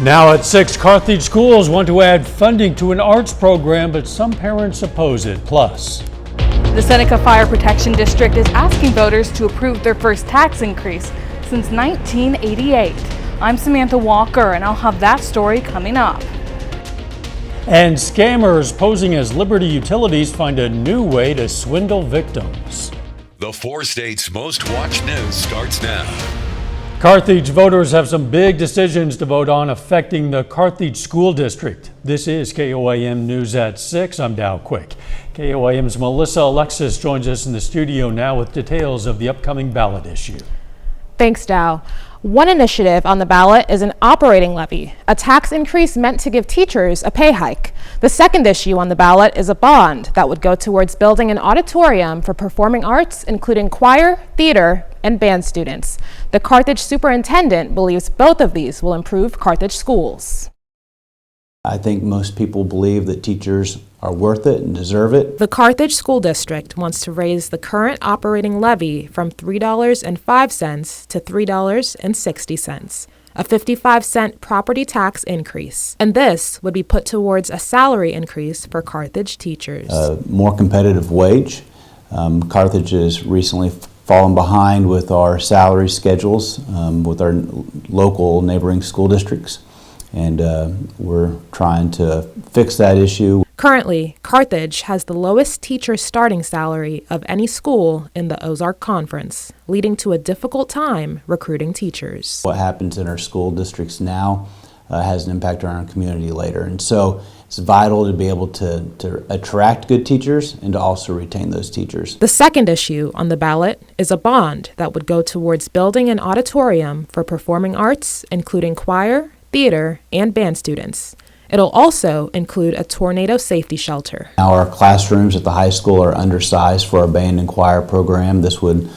Now at 6, Carthage schools want to add funding to an arts program, but some parents oppose it. Plus, the Seneca Fire Protection District is asking voters to approve their first tax increase since 1988. I'm Samantha Walker, and I'll have that story coming up. And scammers posing as Liberty Utilities find a new way to swindle victims. The 4 states' most watched news starts now. Carthage voters have some big decisions to vote on affecting the Carthage School District. This is KOAM News at 6. I'm Dow Quick. KOAM's Melissa Alexis joins us in the studio now with details of the upcoming ballot issue. Thanks, Dow. One initiative on the ballot is an operating levy, a tax increase meant to give teachers a pay hike. The second issue on the ballot is a bond that would go towards building an auditorium for performing arts, including choir, theater, and band students. The Carthage superintendent believes both of these will improve Carthage schools. I think most people believe that teachers are worth it and deserve it. The Carthage School District wants to raise the current operating levy from $3.05 to $3.60, a 55-cent property tax increase. And this would be put towards a salary increase for Carthage teachers. A more competitive wage. Carthage has recently fallen behind with our salary schedules with our local neighboring school districts. And we're trying to fix that issue. Currently, Carthage has the lowest teacher starting salary of any school in the Ozark Conference, leading to a difficult time recruiting teachers. What happens in our school districts now has an impact on our community later. And so it's vital to be able to attract good teachers and to also retain those teachers. The second issue on the ballot is a bond that would go towards building an auditorium for performing arts, including choir, theater, and band students. It'll also include a tornado safety shelter. Now our classrooms at the high school are undersized for our band and choir program. This would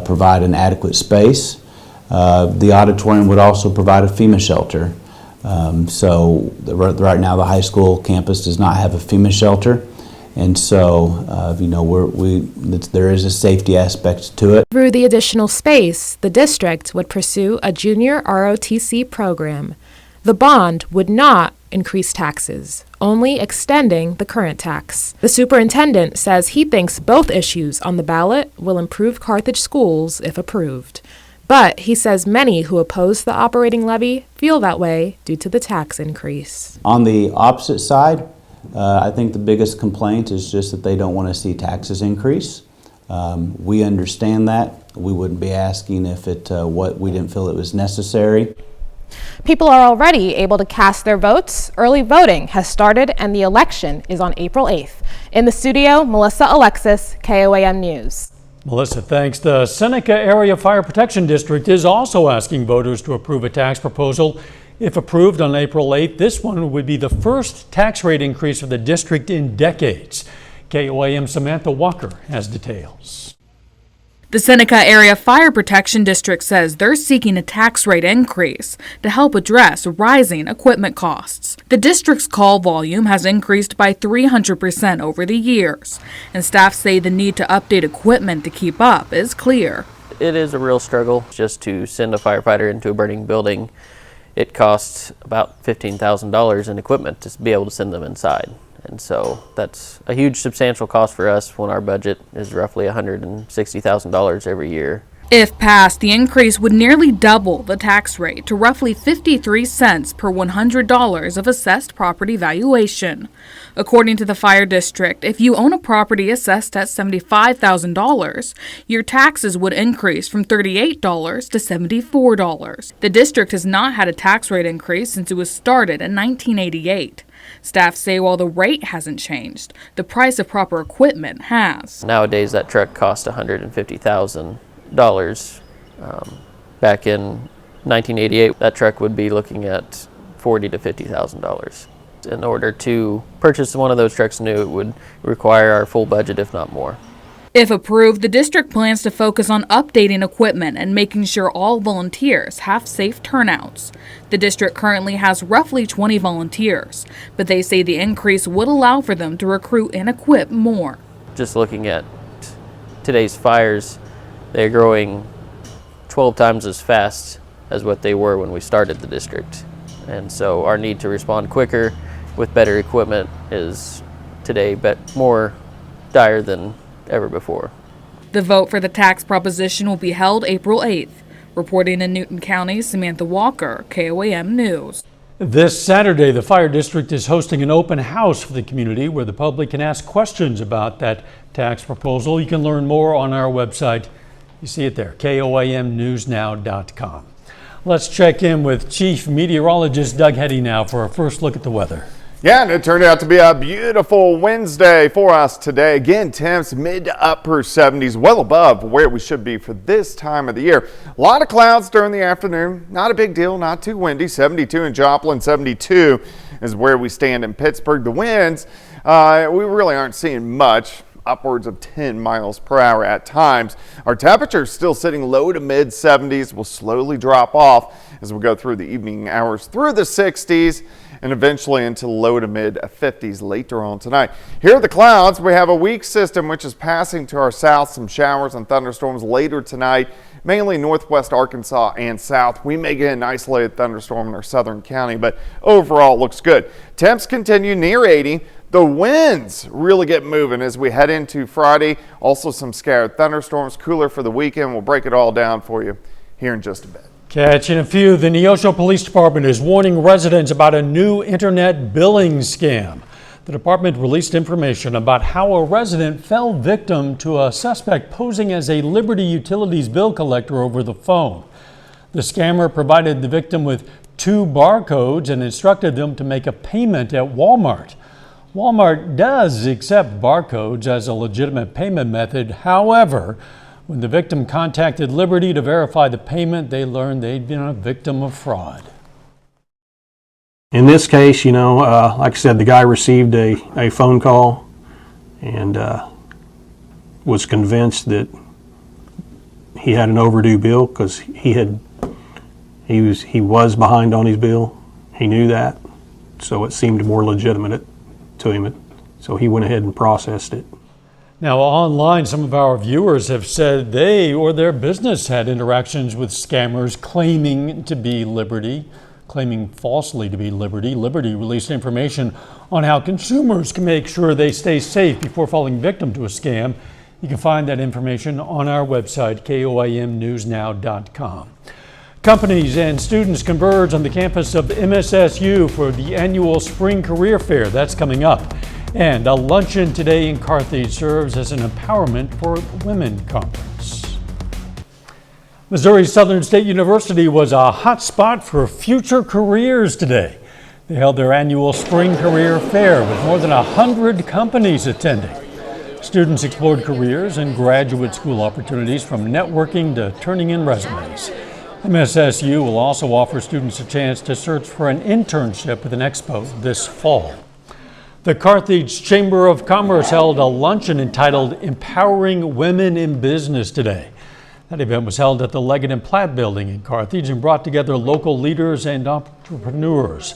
provide an adequate space. The auditorium would also provide a FEMA shelter. Right now the high school campus does not have a FEMA shelter. And so, there is a safety aspect to it. Through the additional space, the district would pursue a junior ROTC program. The bond would not increase taxes, only extending the current tax. The superintendent says he thinks both issues on the ballot will improve Carthage schools if approved. But he says many who oppose the operating levy feel that way due to the tax increase. On the opposite side, I think the biggest complaint is just that they don't want to see taxes increase. We understand that. We wouldn't be asking if we didn't feel it was necessary. People are already able to cast their votes. Early voting has started and the election is on April 8th. In the studio, Melissa Alexis, KOAM News. Melissa, thanks. The Seneca Area Fire Protection District is also asking voters to approve a tax proposal. If approved on April 8th, this one would be the first tax rate increase for the district in decades. KOAM Samantha Walker has details. The Seneca Area Fire Protection District says they're seeking a tax rate increase to help address rising equipment costs. The district's call volume has increased by 300% over the years, and staff say the need to update equipment to keep up is clear. It is a real struggle just to send a firefighter into a burning building. It costs about $15,000 in equipment to be able to send them inside. And so that's a huge substantial cost for us when our budget is roughly $160,000 every year. If passed, the increase would nearly double the tax rate to roughly 53 cents per $100 of assessed property valuation. According to the fire district, if you own a property assessed at $75,000, your taxes would increase from $38 to $74. The district has not had a tax rate increase since it was started in 1988. Staff say while the rate hasn't changed, the price of proper equipment has. Nowadays that truck costs $150,000. Back in 1988, that truck would be looking at $40,000 to $50,000. In order to purchase one of those trucks new, it would require our full budget, if not more. If approved, the district plans to focus on updating equipment and making sure all volunteers have safe turnouts. The district currently has roughly 20 volunteers, but they say the increase would allow for them to recruit and equip more. Just looking at today's fires, they're growing 12 times as fast as what they were when we started the district. And so our need to respond quicker with better equipment is today more dire than ever before. The vote for the tax proposition will be held April 8th. Reporting in Newton County, Samantha Walker, KOAM News. This Saturday, the Fire District is hosting an open house for the community where the public can ask questions about that tax proposal. You can learn more on our website. You see it there, KOAMnewsnow.com. Let's check in with Chief Meteorologist Doug Heddy now for our first look at the weather. Yeah, and it turned out to be a beautiful Wednesday for us today. Again, temps mid to upper 70s, well above where we should be for this time of the year. A lot of clouds during the afternoon. Not a big deal, not too windy. 72 in Joplin, 72 is where we stand in Pittsburgh. The winds, we really aren't seeing much. Upwards of 10 miles per hour at times. Our temperature is still sitting low to mid 70s. Will slowly drop off as we go through the evening hours through the 60s and eventually into low to mid 50s later on tonight. Here are the clouds. We have a weak system which is passing to our south. Some showers and thunderstorms later tonight, mainly northwest Arkansas and south. We may get an isolated thunderstorm in our southern county, but overall it looks good. Temps continue near 80. The winds really get moving as we head into Friday. Also some scattered thunderstorms, cooler for the weekend. We'll break it all down for you here in just a bit. Catching a few, the Neosho Police Department is warning residents about a new internet billing scam. The department released information about how a resident fell victim to a suspect posing as a Liberty Utilities bill collector over the phone. The scammer provided the victim with 2 barcodes and instructed them to make a payment at Walmart. Walmart does accept barcodes as a legitimate payment method. However, when the victim contacted Liberty to verify the payment, they learned they'd been a victim of fraud. In this case, like I said, the guy received a phone call and was convinced that he had an overdue bill because he was behind on his bill. He knew that, so it seemed more legitimate to him, so he went ahead and processed it. Now online, some of our viewers have said they or their business had interactions with scammers claiming falsely to be Liberty. Liberty released information on how consumers can make sure they stay safe before falling victim to a scam. You can find that information on our website, KOAMnewsnow.com. Companies and students converge on the campus of MSSU for the annual Spring Career Fair. That's coming up. And a luncheon today in Carthage serves as an Empowerment for Women conference. Missouri Southern State University was a hot spot for future careers today. They held their annual Spring Career Fair with more than 100 companies attending. Students explored careers and graduate school opportunities from networking to turning in resumes. MSSU will also offer students a chance to search for an internship with an expo this fall. The Carthage Chamber of Commerce held a luncheon entitled Empowering Women in Business today. That event was held at the Leggett and Platt building in Carthage and brought together local leaders and entrepreneurs.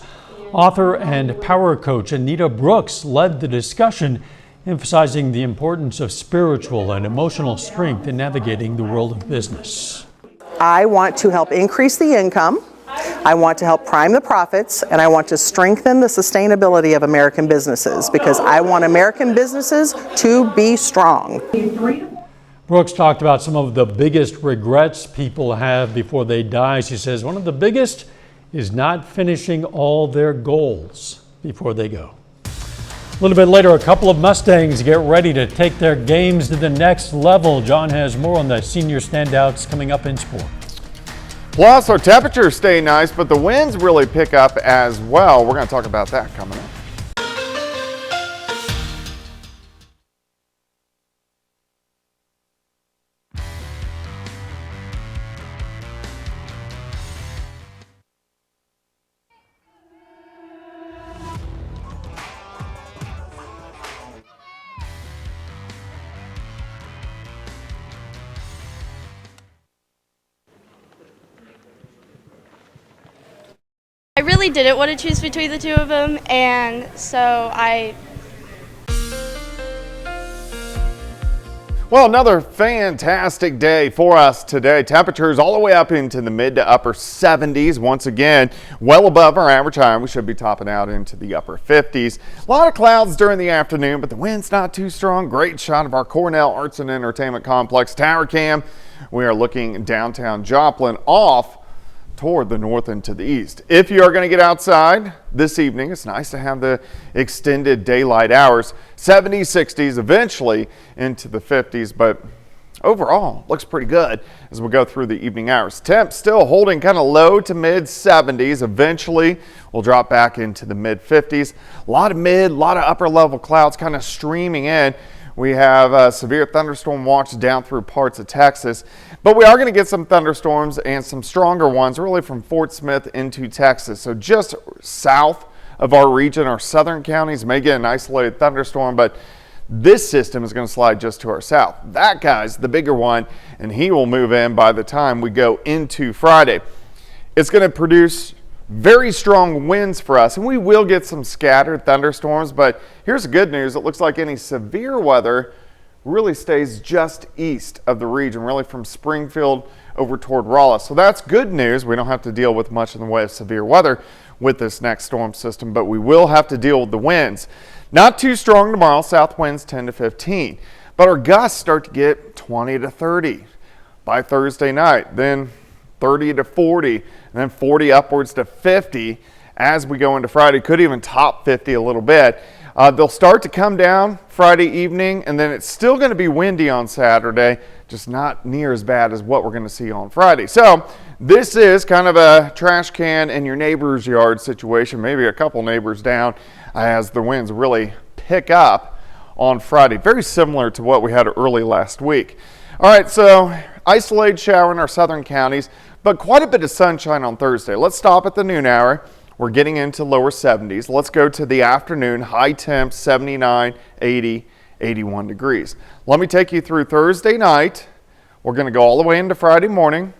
Author and power coach Anita Brooks led the discussion, emphasizing the importance of spiritual and emotional strength in navigating the world of business. I want to help increase the income, I want to help prime the profits, and I want to strengthen the sustainability of American businesses because I want American businesses to be strong. Brooks talked about some of the biggest regrets people have before they die. She says one of the biggest is not finishing all their goals before they go. A little bit later, a couple of Mustangs get ready to take their games to the next level. John has more on the senior standouts coming up in sport. Plus, our temperatures stay nice, but the winds really pick up as well. We're going to talk about that coming up. I really didn't want to choose between the two of them, and so Well, another fantastic day for us today. Temperatures all the way up into the mid to upper 70s. Once again, well above our average high. We should be topping out into the upper 50s. A lot of clouds during the afternoon, but the wind's not too strong. Great shot of our Cornell Arts and Entertainment Complex tower cam. We are looking downtown Joplin off toward the north and to the east. If you are going to get outside this evening, it's nice to have the extended daylight hours. 70s, 60s, eventually into the 50s, but overall looks pretty good as we go through the evening hours. Temps still holding kind of low to mid 70s. Eventually we'll drop back into the mid 50s. A lot of mid, a lot of upper level clouds kind of streaming in. We have a severe thunderstorm watch down through parts of Texas, but we are going to get some thunderstorms and some stronger ones really from Fort Smith into Texas. So just south of our region, our southern counties may get an isolated thunderstorm, but this system is going to slide just to our south. That guy's the bigger one, and he will move in by the time we go into Friday. It's going to produce very strong winds for us, and we will get some scattered thunderstorms, but here's the good news. It looks like any severe weather really stays just east of the region, really from Springfield over toward Raleigh. So that's good news. We don't have to deal with much in the way of severe weather with this next storm system, but we will have to deal with the winds. Not too strong tomorrow, south winds 10 to 15, but our gusts start to get 20 to 30 by Thursday night, then 30 to 40, and then 40 upwards to 50 as we go into Friday. Could even top 50 a little bit. They'll start to come down Friday evening, and then it's still going to be windy on Saturday, just not near as bad as what we're going to see on Friday. So this is kind of a trash can in your neighbor's yard situation, maybe a couple neighbors down as the winds really pick up on Friday. Very similar to what we had early last week. All right, so isolated shower in our southern counties, but quite a bit of sunshine on Thursday. Let's stop at the noon hour. We're getting into lower 70s. Let's go to the afternoon, high temps, 79, 80, 81 degrees. Let me take you through Thursday night. We're going to go all the way into Friday morning.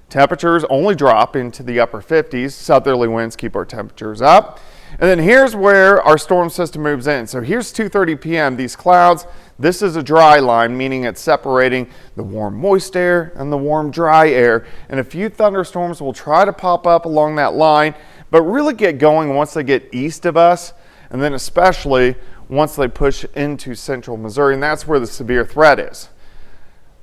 Temperatures only drop into the upper 50s. Southerly winds keep our temperatures up. And then here's where our storm system moves in. So here's 2:30 p.m. These clouds, this is a dry line, meaning it's separating the warm moist air and the warm dry air. And a few thunderstorms will try to pop up along that line, but really get going once they get east of us, and then especially once they push into central Missouri, and that's where the severe threat is.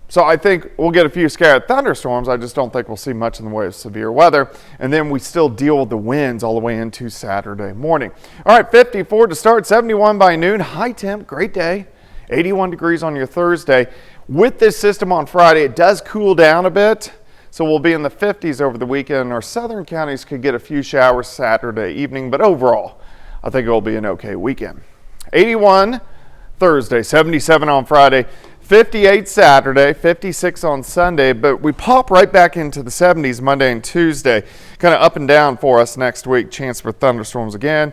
So I think we'll get a few scattered thunderstorms. I just don't think we'll see much in the way of severe weather. And then we still deal with the winds all the way into Saturday morning. All right, 54 to start, 71 by noon. High temp, great day. 81 degrees on your Thursday. With this system on Friday, it does cool down a bit. So we'll be in the 50s over the weekend. Our southern counties could get a few showers Saturday evening, but overall, I think it will be an okay weekend. 81 Thursday, 77 on Friday. 58 Saturday, 56 on Sunday, but we pop right back into the 70s Monday and Tuesday. Kind of up and down for us next week. Chance for thunderstorms again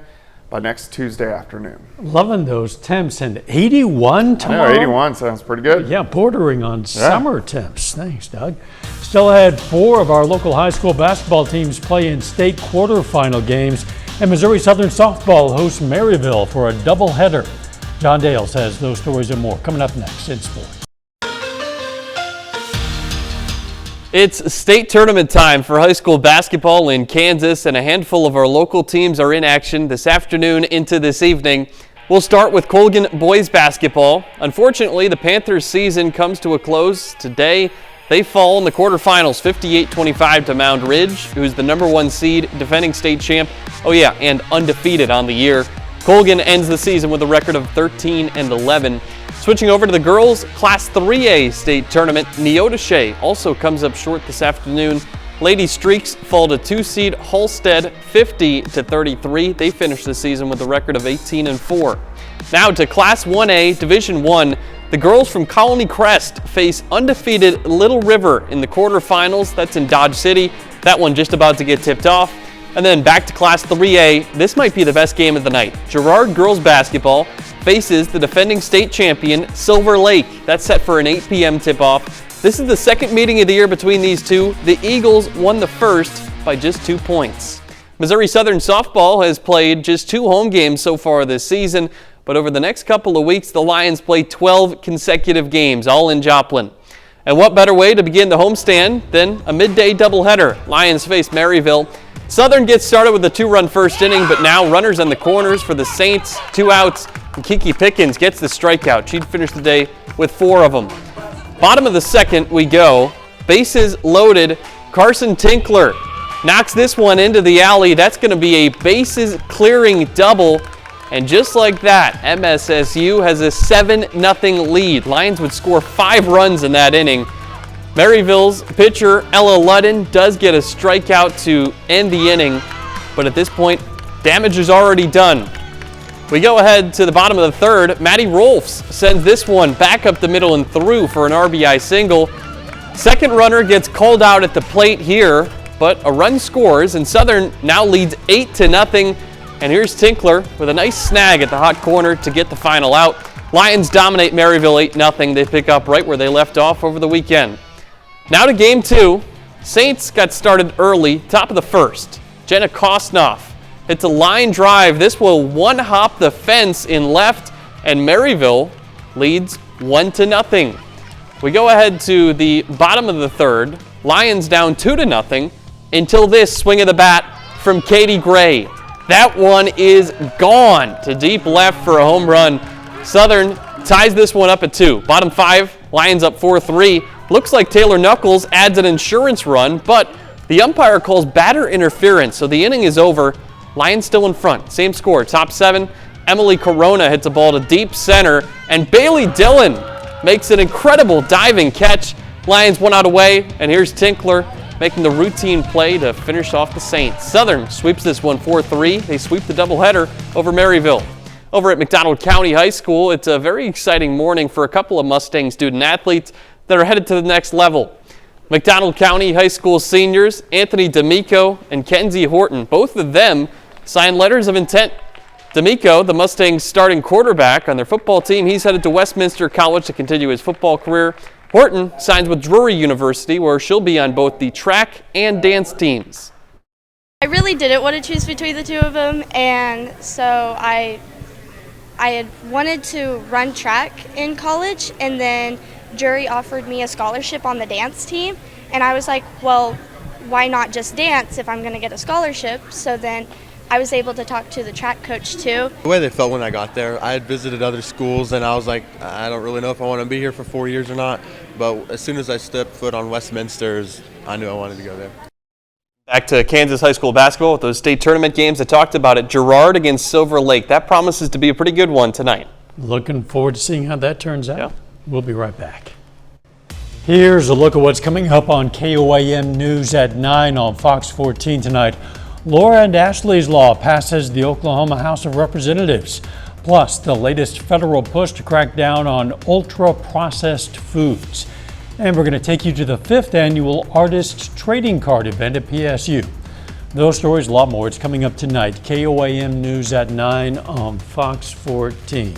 by next Tuesday afternoon. Loving those temps, and 81 tomorrow. I know, 81 sounds pretty good. Yeah, bordering on summer temps. Thanks, Doug. Still ahead, 4 of our local high school basketball teams play in state quarterfinal games, and Missouri Southern softball hosts Maryville for a doubleheader. John Dales has those stories and more coming up next in sports. It's state tournament time for high school basketball in Kansas, and a handful of our local teams are in action this afternoon into this evening. We'll start with Colgan boys basketball. Unfortunately, the Panthers season comes to a close today. They fall in the quarterfinals 58-25 to Mound Ridge, who's the #1 seed, defending state champ. Oh yeah, and undefeated on the year. Colgan ends the season with a record of 13-11. Switching over to the girls' Class 3A state tournament, Neodesha also comes up short this afternoon. Lady Streaks fall to 2-seed Halstead 50-33. They finish the season with a record of 18-4. Now to Class 1A Division I. The girls from Colony Crest face undefeated Little River in the quarterfinals. That's in Dodge City. That one just about to get tipped off. And then back to Class 3A, this might be the best game of the night. Girard girls basketball faces the defending state champion, Silver Lake. That's set for an 8 p.m. tip-off. This is the second meeting of the year between these two. The Eagles won the first by just 2 points. Missouri Southern softball has played just 2 home games so far this season, but over the next couple of weeks, the Lions play 12 consecutive games, all in Joplin. And what better way to begin the homestand than a midday doubleheader? Lions face Maryville. Southern gets started with a 2-run first inning, but now runners on the corners for the Saints, 2 outs, and Kiki Pickens gets the strikeout. She'd finish the day with 4 of them. Bottom of the second we go. Bases loaded. Carson Tinkler knocks this one into the alley. That's going to be a bases clearing double. And just like that, MSSU has a 7-0 lead. Lions would score 5 runs in that inning. Maryville's pitcher, Ella Ludden, does get a strikeout to end the inning. But at this point, damage is already done. We go ahead to the bottom of the third. Maddie Rolfs sends this one back up the middle and through for an RBI single. Second runner gets called out at the plate here, but a run scores, and Southern now leads 8-0. And here's Tinkler with a nice snag at the hot corner to get the final out. Lions dominate Maryville 8-0. They pick up right where they left off over the weekend. Now to game 2. Saints got started early, top of the first. Jenna Kosnoff hits a line drive. This will one-hop the fence in left, and Maryville leads 1-0. We go ahead to the bottom of the third. Lions down 2-0 until this swing of the bat from Katie Gray. That one is gone to deep left for a home run. Southern ties this one up at 2. Bottom 5, Lions up 4-3. Looks like Taylor Knuckles adds an insurance run, but the umpire calls batter interference, so the inning is over. Lions still in front. Same score. Top 7, Emily Corona hits a ball to deep center, and Bailey Dillon makes an incredible diving catch. Lions 1 out away, and here's Tinkler making the routine play to finish off the Saints. Southern sweeps this one 4-3. They sweep the doubleheader over Maryville. Over at McDonald County High School, it's a very exciting morning for a couple of Mustang student athletes that are headed to the next level. McDonald County High School seniors Anthony D'Amico and Kenzie Horton, both of them signed letters of intent. D'Amico, the Mustangs' starting quarterback on their football team, he's headed to Westminster College to continue his football career. Horton signs with Drury University, where she'll be on both the track and dance teams. I really didn't want to choose between the two of them, and so I had wanted to run track in college, and then Drury offered me a scholarship on the dance team, and I was like, well, why not just dance if I'm going to get a scholarship? So then I was able to talk to the track coach too. The way they felt when I got there, I had visited other schools and I was like, I don't really know if I want to be here for 4 years or not. But as soon as I stepped foot on Westminster's, I knew I wanted to go there. Back to Kansas high school basketball with those state tournament games. I talked about it. Girard against Silver Lake. That promises to be a pretty good one tonight. Looking forward to seeing how that turns out. Yeah. We'll be right back. Here's a look at what's coming up on KOAM News at 9 on Fox 14 tonight. Laura and Ashley's Law passes the Oklahoma House of Representatives. Plus, the latest federal push to crack down on ultra-processed foods. And we're going to take you to the 5th annual Artist Trading Card event at PSU. Those stories, a lot more. It's coming up tonight. KOAM News at 9 on Fox 14.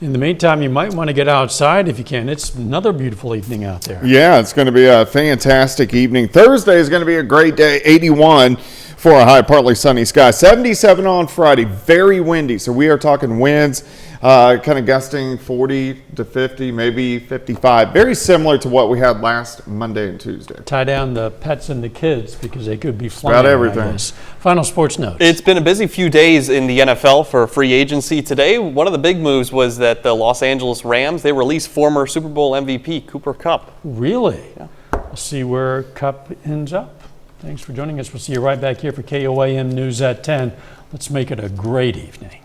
In the meantime, you might want to get outside if you can. It's another beautiful evening out there. Yeah, it's going to be a fantastic evening. Thursday is going to be a great day, 81 for a high, partly sunny sky. 77 on Friday, very windy. So we are talking winds kind of gusting 40 to 50, maybe 55. Very similar to what we had last Monday and Tuesday. Tie down the pets and the kids because they could be flying. About everything. Final sports notes. It's been a busy few days in the NFL for free agency. Today, one of the big moves was that the Los Angeles Rams, they released former Super Bowl MVP Cooper Kupp. Really? Yeah. We'll see where Kupp ends up. Thanks for joining us. We'll see you right back here for KOAM News at 10. Let's make it a great evening.